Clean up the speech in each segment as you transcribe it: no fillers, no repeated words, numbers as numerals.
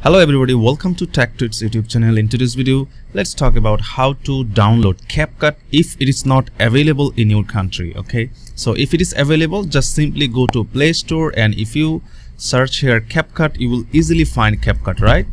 Hello everybody, welcome to TechTweets YouTube channel. In today's video, let's talk about how to download CapCut if it is not available in your country. Okay, so if it is available, just simply go to Play Store, and if you search here CapCut, you will easily find CapCut, right?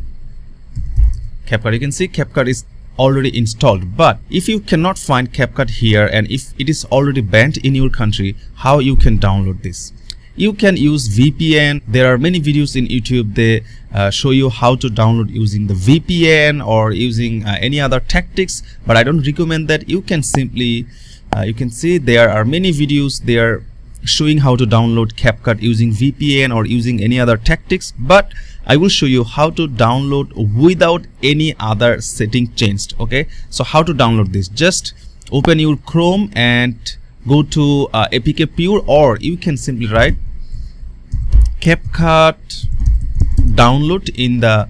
CapCut, you can see CapCut is already installed. But if you cannot find CapCut here, and if it is already banned in your country, how you can download this? You can use VPN. There are many videos in YouTube. They show you how to download using the VPN or using any other tactics, but I don't recommend that. You can simply you can see there are many videos there showing how to download CapCut using VPN or using any other tactics, but I will show you how to download without any other setting changed. Okay, so how to download this? Just open your Chrome and go to APK Pure, or you can simply write CapCut download in the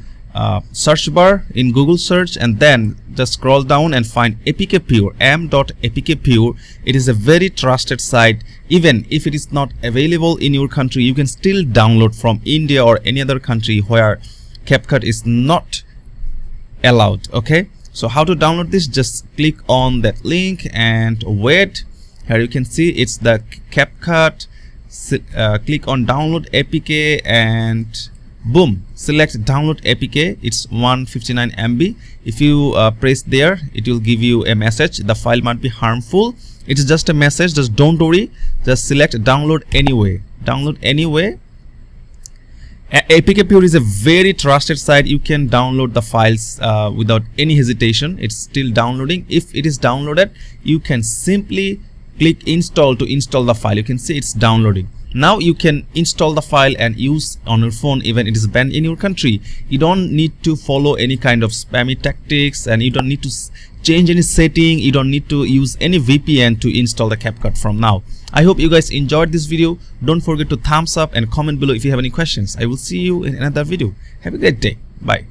search bar in Google search, and then just scroll down and find APK Pure, m.apk pure. It is a very trusted site. Even if it is not available in your country, you can still download from India or any other country where CapCut is not allowed. Okay, so how to download this? Just click on that link and wait. Here you can see it's the CapCut. Click on download APK and boom, select download APK. It's 159 MB. If you press there, it will give you a message. The file might be harmful. It's just a message. Just don't worry. Just select download anyway. Download anyway. APK Pure is a very trusted site. You can download the files without any hesitation. It's still downloading. If it is downloaded, you can simply click install to install the file. You can see it's downloading. Now you can install the file and use on your phone even it is banned in your country. You don't need to follow any kind of spammy tactics, and you don't need to change any setting. You don't need to use any VPN to install the CapCut from now. I hope you guys enjoyed this video. Don't forget to thumbs up and comment below if you have any questions. I will see you in another video. Have a great day. Bye.